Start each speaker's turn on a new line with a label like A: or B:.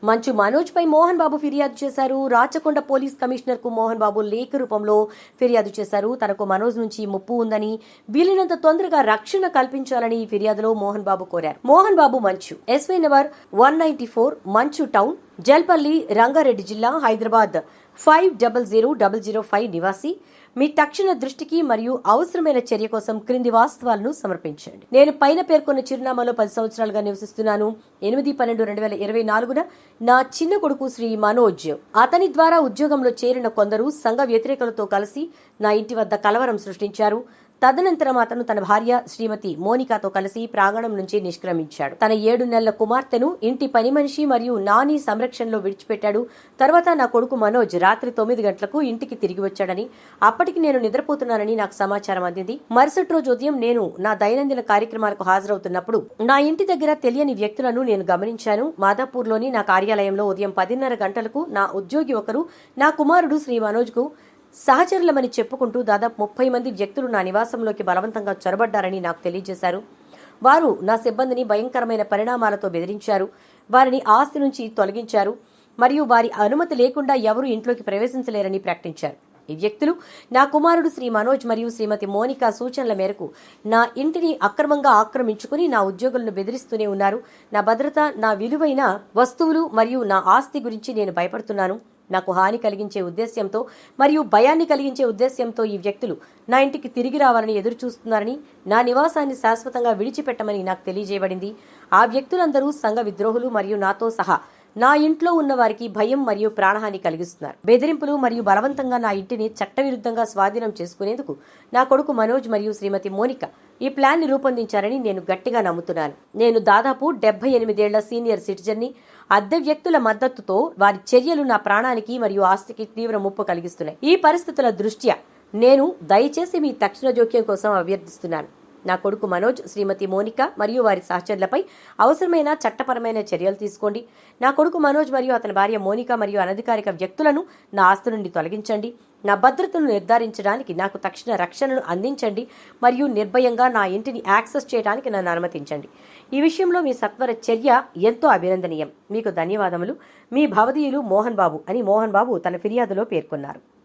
A: మంచు మనోజ్ పై మోహన్ బాబు ఫిర్యాదు చేశారు. Rachakonda police commissioner కు మోహన్ బాబు లేఖ రూపంలో ఫిర్యాదు చేశారు. తనకు మనోజ్ నుంచి ముప్పు ఉందని, వీలైనంత తొందరగా రక్షణ కల్పించాలని ఈ ఫిర్యాదులో మోహన్ బాబు కోరారు. మోహన్ బాబు మంచు ఎస్వై నెంబర్ 194 మంచు టౌన్, జల్పల్లి, రంగారెడ్డి జిల్లా, హైదరాబాద్ 500005 నివాసి. మీ తక్షణ దృష్టికి మరియు అవసరమైన చర్య కోసం క్రింది వాస్తవాలను సమర్పించండి. నేను పైన పేర్కొన్న చిరునామాలో 10 సంవత్సరాలుగా నివసిస్తున్నాను. 8/12/2024 నా చిన్న కొడుకు శ్రీ మనోజ్, అతని ద్వారా ఉద్యోగంలో చేరిన కొందరు సంఘ వ్యతిరేకులతో కలిసి నా ఇంటి వద్ద కలవరం సృష్టించారు. తదనంతరం అతను తన భార్య శ్రీమతి మోనికాతో కలిసి ప్రాంగణం నుంచి నిష్క్రమించాడు. తన 7 నెలల కుమార్తెను ఇంటి పని మనిషి మరియు నాని సంరక్షణలో విడిచిపెట్టాడు. తర్వాత నా కొడుకు మనోజ్ రాత్రి 9 గంటలకు ఇంటికి తిరిగి వచ్చాడని, అప్పటికి నేను నిద్రపోతున్నానని నాకు సమాచారం అందింది. మరుసటి రోజు ఉదయం నేను నా దైనందిన కార్యక్రమాలకు హాజరవుతున్నప్పుడు నా ఇంటి దగ్గర తెలియని వ్యక్తులను నేను గమనించాను. మాదాపూర్లోని నా కార్యాలయంలో ఉదయం 10:30 గంటలకు నా ఉద్యోగి ఒకరు నా కుమారుడు శ్రీ మనోజ్కు సహచరులమని చెప్పుకుంటూ దాదాపు 30 మంది వ్యక్తులు నా నివాసంలోకి బలవంతంగా చొరబడ్డారని నాకు తెలియజేశారు. వారు నా సిబ్బందిని భయంకరమైన పరిణామాలతో బెదిరించారు, వారిని ఆస్తి నుంచి తొలగించారు మరియు వారి అనుమతి లేకుండా ఎవరూ ఇంట్లోకి ప్రవేశించలేరని ప్రకటించారు. ఈ వ్యక్తులు నా కుమారుడు శ్రీ మనోజ్ మరియు శ్రీమతి మోనికా సూచనల మేరకు నా ఇంటిని అక్రమంగా ఆక్రమించుకుని నా ఉద్యోగులను బెదిరిస్తూనే ఉన్నారు. నా భద్రత, నా విలువైన వస్తువులు మరియు నా ఆస్తి గురించి నేను భయపడుతున్నాను. నాకు హాని కలిగించే ఉద్దేశ్యంతో మరియు భయాన్ని కలిగించే ఉద్దేశ్యంతో ఈ వ్యక్తులు నా ఇంటికి తిరిగి రావాలని ఎదురు చూస్తున్నారని, నా నివాసాన్ని శాశ్వతంగా విడిచిపెట్టమని నాకు తెలియజేయబడింది. ఆ వ్యక్తులందరూ సంఘ విద్రోహులు మరియు నాతో సహా నా ఇంట్లో ఉన్న వారికి భయం మరియు ప్రాణహాని కలిగిస్తున్నారు. బెదిరింపులు మరియు బలవంతంగా నా ఇంటిని చట్టవిరుద్ధంగా స్వాధీనం చేసుకునేందుకు నా కొడుకు మనోజ్ మరియు శ్రీమతి మోనిక ఈ ప్లాన్ ని రూపొందించారని నేను గట్టిగా నమ్ముతున్నాను. నేను దాదాపు 78 ఏళ్ల సీనియర్ సిటిజన్ని. అద్దె వ్యక్తుల మద్దతుతో వారి చర్యలు నా ప్రాణానికి మరియు ఆస్తికి తీవ్ర ముప్పు కలిగిస్తున్నాయి. ఈ పరిస్థితుల దృష్ట్యా నేను దయచేసి మీ తక్షణ జోక్యం కోసం అభ్యర్థిస్తున్నాను. నా కొడుకు మనోజ్, శ్రీమతి మోనిక మరియు వారి సహచరులపై అవసరమైన చట్టపరమైన చర్యలు తీసుకోండి. నా కొడుకు మనోజ్ మరియు అతని భార్య మోనిక మరియు అనధికారిక వ్యక్తులను నా ఆస్తి నుండి తొలగించండి. నా భద్రతను నిర్ధారించడానికి నాకు తక్షణ రక్షణను అందించండి మరియు నిర్భయంగా నా ఇంటిని యాక్సెస్ చేయడానికి నన్ను అనుమతించండి. ఈ విషయంలో మీ సత్వర చర్య ఎంతో అభినందనీయం. మీకు ధన్యవాదములు. మీ భవదీయులు మోహన్ బాబు అని మోహన్ బాబు తన ఫిర్యాదులో పేర్కొన్నారు.